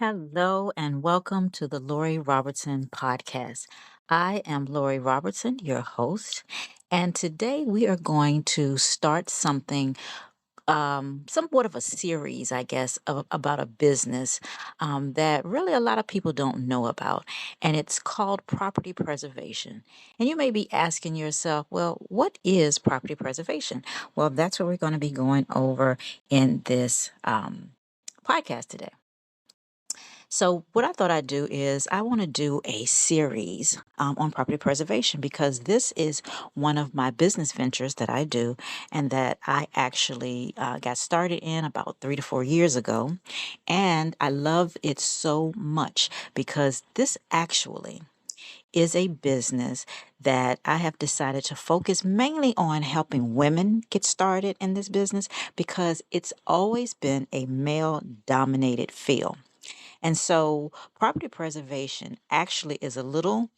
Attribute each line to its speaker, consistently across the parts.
Speaker 1: Hello and welcome to the Lori Robertson podcast. I am Lori Robertson, your host, and today we are going to start something, somewhat of a series, I guess, about a business that really a lot of people don't know about, and it's called property preservation. And you may be asking yourself, well, what is property preservation? Well, that's what we're going to be going over in this podcast today. So, what I thought I'd do is I want to do a series on property preservation because this is one of my business ventures that I do and that I actually got started in about 3 to 4 years ago. And I love it so much because this actually is a business that I have decided to focus mainly on helping women get started in this business because it's always been a male dominated field. And so property preservation actually is a little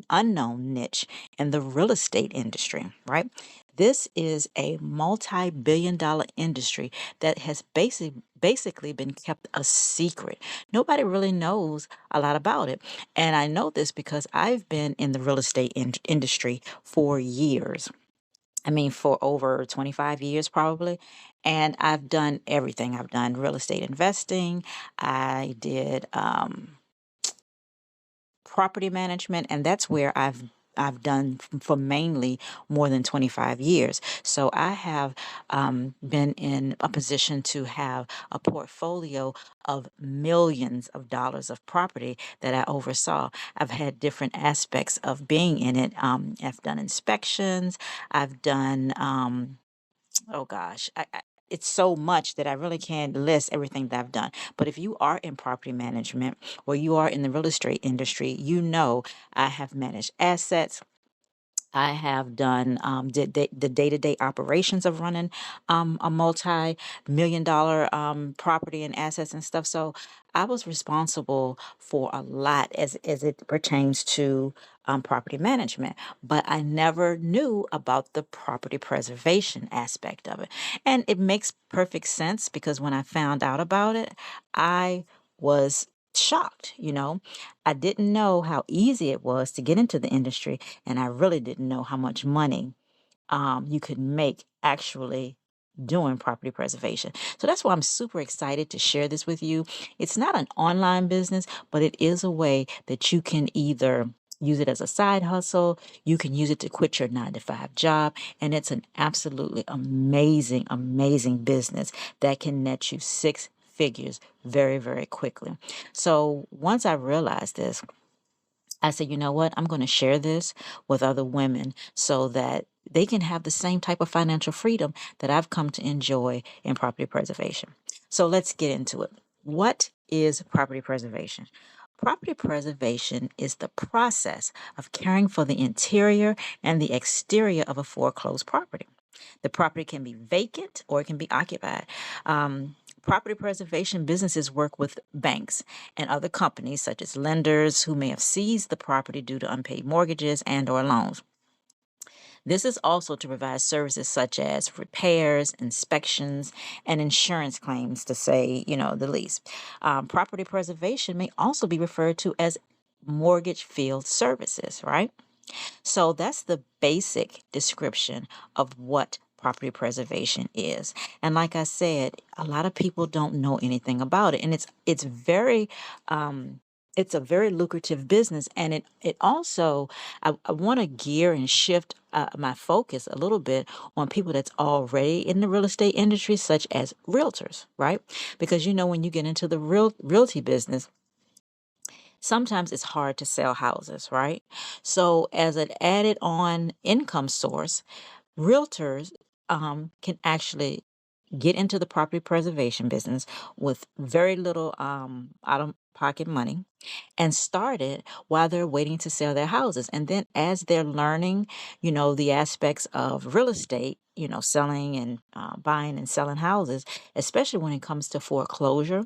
Speaker 1: unknown niche in the real estate industry, right? This is a multi-billion dollar industry that has basically been kept a secret. Nobody really knows a lot about it. And I know this because I've been in the real estate industry for years. I mean, for over 25 years, probably. And I've done everything. I've done real estate investing. I did property management, and that's where I've done for mainly more than 25 years. So I have been in a position to have a portfolio of millions of dollars of property that I oversaw. I've had different aspects of being in it. I've done inspections. I've done oh gosh, it's so much that I really can't list everything that I've done. But if you are in property management or you are in the real estate industry, you know I have managed assets. I have done the day-to-day operations of running a multi-million dollar property and assets and stuff. So I was responsible for a lot as it pertains to property management, but I never knew about the property preservation aspect of it. And it makes perfect sense because when I found out about it, I was shocked. I didn't know how easy it was to get into the industry, and I really didn't know how much money you could make actually doing property preservation. So that's why I'm super excited to share this with you. It's not an online business, but it is a way that you can either use it as a side hustle, you can use it to quit your 9 to 5 job, and it's an absolutely amazing, amazing business that can net you 6 figures very, very quickly. So once I realized this, I said, you know what? I'm going to share this with other women so that they can have the same type of financial freedom that I've come to enjoy in property preservation. So let's get into it. What is property preservation? Property preservation is the process of caring for the interior and the exterior of a foreclosed property. The property can be vacant or it can be occupied. Property preservation businesses work with banks and other companies such as lenders who may have seized the property due to unpaid mortgages and or loans. This is also to provide services such as repairs, inspections, and insurance claims, to say, the least. Property preservation may also be referred to as mortgage field services, right? So that's the basic description of what property preservation is. And like I said, a lot of people don't know anything about it. And it's very it's a very lucrative business. And it also I want to gear and shift my focus a little bit on people that's already in the real estate industry, such as realtors, right? Because when you get into the realty business, sometimes it's hard to sell houses, right? So, as an added on income source, realtors can actually get into the property preservation business with very little out of pocket money and start it while they're waiting to sell their houses. And then, as they're learning, the aspects of real estate, selling and buying and selling houses, especially when it comes to foreclosure.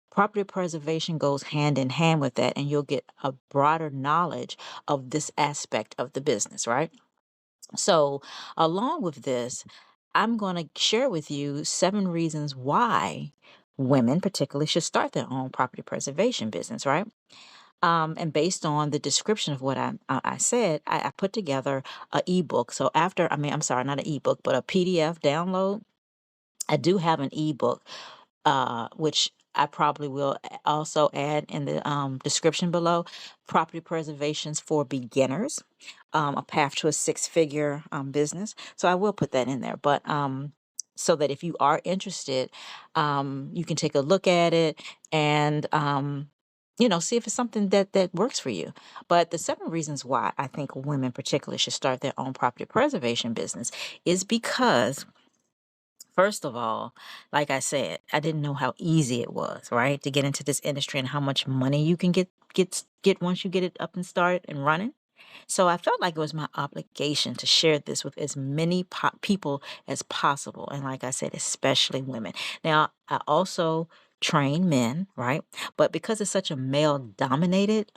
Speaker 1: Property preservation goes hand in hand with that, and you'll get a broader knowledge of this aspect of the business, right? So, along with this, I'm going to share with you 7 reasons why women particularly should start their own property preservation business, right? And based on the description of what I said, I put together a ebook. So after, I mean, I'm sorry, not an ebook, but a PDF download. I do have an ebook, which I probably will also add in the description below. Property Preservations for Beginners, a path to a six-figure business. So I will put that in there. But so that if you are interested, you can take a look at it and see if it's something that works for you. But the 7 reasons why I think women particularly should start their own property preservation business is because, first of all, like I said, I didn't know how easy it was, right, to get into this industry and how much money you can get once you get it up and started and running. So I felt like it was my obligation to share this with as many people as possible. And like I said, especially women. Now, I also train men, right? But because it's such a male dominated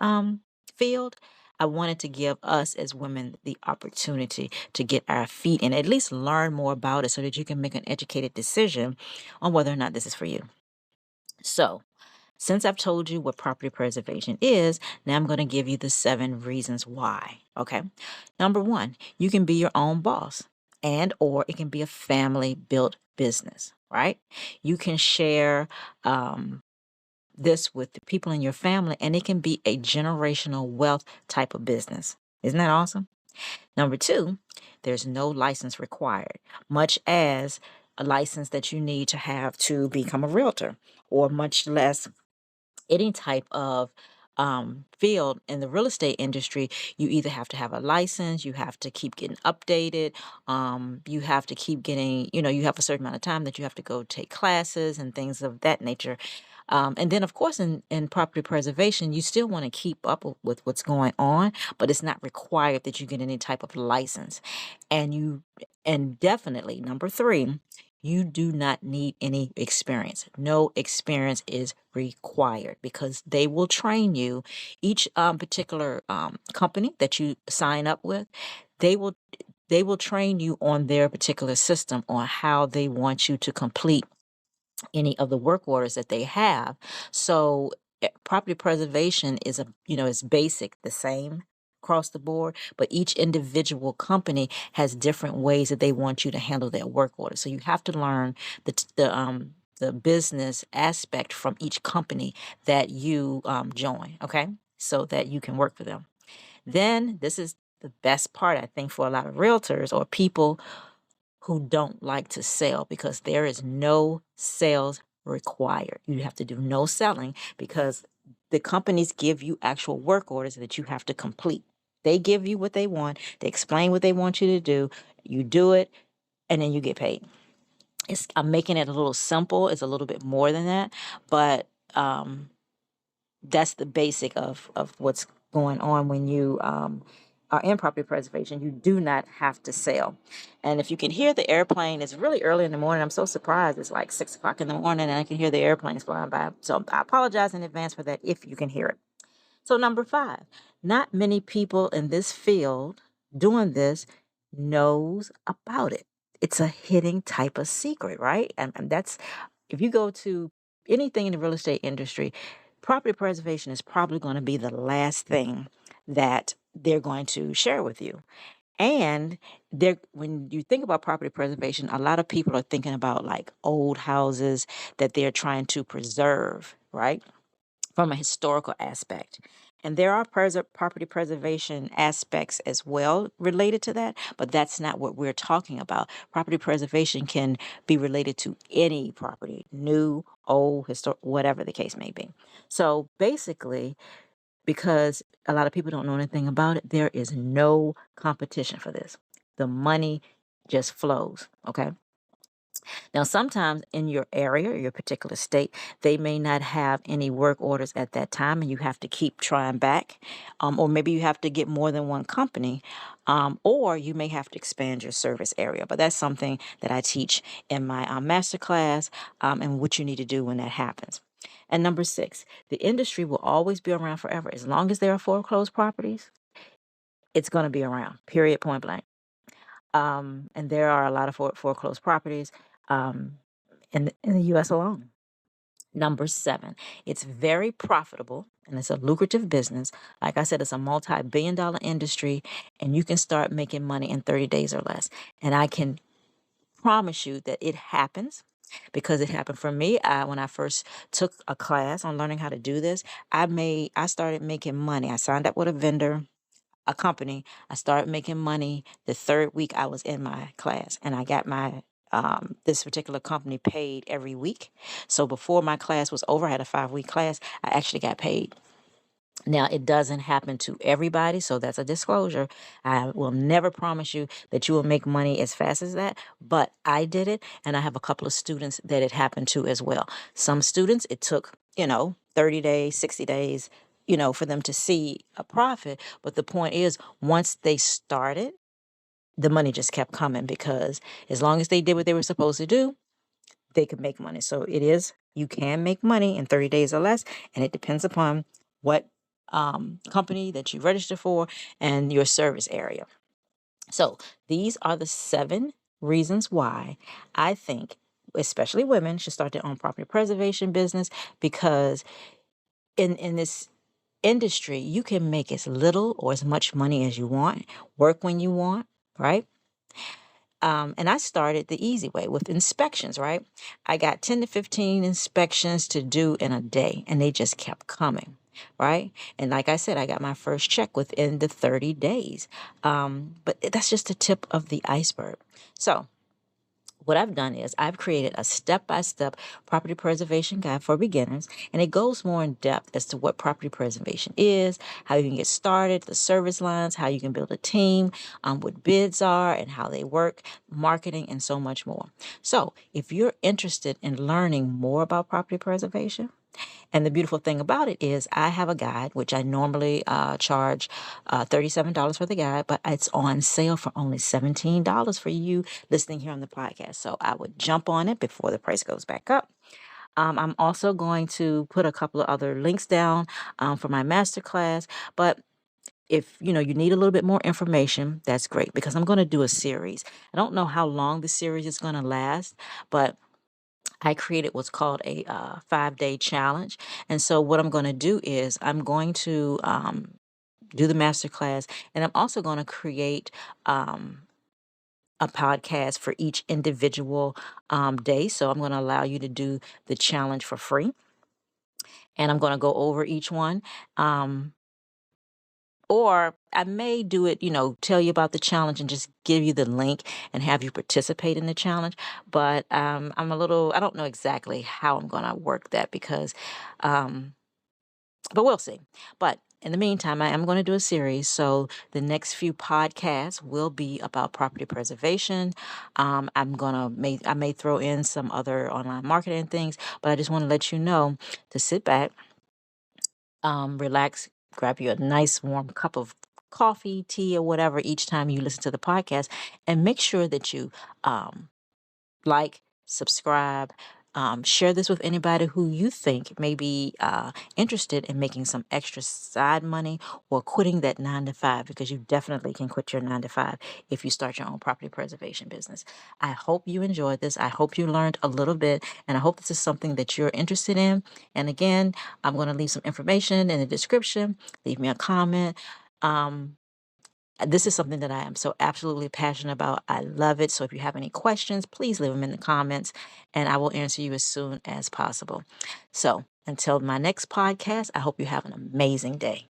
Speaker 1: field, I wanted to give us as women the opportunity to get our feet in, at least learn more about it so that you can make an educated decision on whether or not this is for you. So, since I've told you what property preservation is, now I'm going to give you the 7 reasons why. Okay. Number one, you can be your own boss, and or it can be a family built business, right? You can share this with the people in your family, and it can be a generational wealth type of business. Isn't that awesome? Number two, there's no license required, much as a license that you need to have to become a realtor, or much less any type of field in the real estate industry. You either have to have a license, you have to keep getting updated, you have to keep getting, you have a certain amount of time that you have to go take classes and things of that nature. And then, of course, in property preservation, you still want to keep up with what's going on, but it's not required that you get any type of license. And definitely, number three, you do not need any experience. No experience is required because they will train you. Each particular company that you sign up with, they will they will train you on their particular system on how they want you to complete any of the work orders that they have. So property preservation is is basic, the same across the board, but each individual company has different ways that they want you to handle their work orders. So you have to learn the business aspect from each company that you join, okay? So that you can work for them. Then this is the best part, I think, for a lot of realtors or people who don't like to sell, because there is no sales required. You have to do no selling because the companies give you actual work orders that you have to complete. They give you what they want, they explain what they want you to do, you do it, and then you get paid. I'm making it a little simple. It's a little bit more than that, but that's the basic of what's going on when you are in property preservation. You do not have to sell. And if you can hear the airplane, it's really early in the morning. I'm so surprised. It's like 6 o'clock in the morning and I can hear the airplanes flying by. So I apologize in advance for that if you can hear it. So number five, not many people in this field doing this knows about it. It's a hidden type of secret, right? And that's, if you go to anything in the real estate industry, property preservation is probably going to be the last thing that they're going to share with you. And when you think about property preservation, a lot of people are thinking about like old houses that they're trying to preserve, right? From a historical aspect. And there are property preservation aspects as well related to that, but that's not what we're talking about. Property preservation can be related to any property, new, old, historic, whatever the case may be. So basically, because a lot of people don't know anything about it, there is no competition for this. The money just flows, okay? Now, sometimes in your area or your particular state, they may not have any work orders at that time, and you have to keep trying back. Or maybe you have to get more than one company, or you may have to expand your service area. But that's something that I teach in my master class, and what you need to do when that happens. And number six, the industry will always be around forever. As long as there are foreclosed properties, it's going to be around, period, point blank. And there are a lot of foreclosed properties um, in the U.S. alone. Number 7, it's very profitable and it's a lucrative business. Like I said, it's a multi-billion-dollar industry, and you can start making money in 30 days or less. And I can promise you that it happens because it happened for me. When I first took a class on learning how to do this, I started making money. I signed up with a vendor, a company. I started making money the third week I was in my class, and I got my this particular company paid every week. So before my class was over, I had a 5-week class. I actually got paid. Now, it doesn't happen to everybody, so that's a disclosure. I will never promise you that you will make money as fast as that, but I did it, and I have a couple of students that it happened to as well. Some students, it took, 30 days, 60 days, for them to see a profit. But the point is, once they started, the money just kept coming because as long as they did what they were supposed to do, they could make money. So you can make money in 30 days or less, and it depends upon what company that you register for and your service area. So these are the 7 reasons why I think, especially women, should start their own property preservation business, because in this industry, you can make as little or as much money as you want, work when you want, right? And I started the easy way with inspections, right? I got 10 to 15 inspections to do in a day, and they just kept coming, right? And like I said, I got my first check within the 30 days. But that's just the tip of the iceberg. So, what I've done is I've created a step-by-step property preservation guide for beginners, and it goes more in depth as to what property preservation is, how you can get started, the service lines, how you can build a team, what bids are and how they work, marketing, and so much more. So if you're interested in learning more about property preservation, and the beautiful thing about it is I have a guide, which I normally charge $37 for the guide, but it's on sale for only $17 for you listening here on the podcast. So I would jump on it before the price goes back up. I'm also going to put a couple of other links down for my masterclass, but if you need a little bit more information, that's great, because I'm going to do a series. I don't know how long the series is going to last, but I created what's called a 5-day challenge. And so what I'm going to do is I'm going to do the master class, and I'm also going to create a podcast for each individual day. So I'm going to allow you to do the challenge for free, and I'm going to go over each one. Or I may do it, tell you about the challenge and just give you the link and have you participate in the challenge. But I don't know exactly how I'm going to work that because, but we'll see. But in the meantime, I am going to do a series. So the next few podcasts will be about property preservation. I may throw in some other online marketing things, but I just want to let you know to sit back, relax, grab you a nice warm cup of coffee, tea, or whatever each time you listen to the podcast, and make sure that you like, subscribe, share this with anybody who you think may be interested in making some extra side money or quitting that 9 to 5, because you definitely can quit your 9 to 5 if you start your own property preservation business. I hope you enjoyed this. I hope you learned a little bit, and I hope this is something that you're interested in. And again, I'm going to leave some information in the description. Leave me a comment. This is something that I am so absolutely passionate about. I love it. So if you have any questions, please leave them in the comments, and I will answer you as soon as possible. So until my next podcast, I hope you have an amazing day.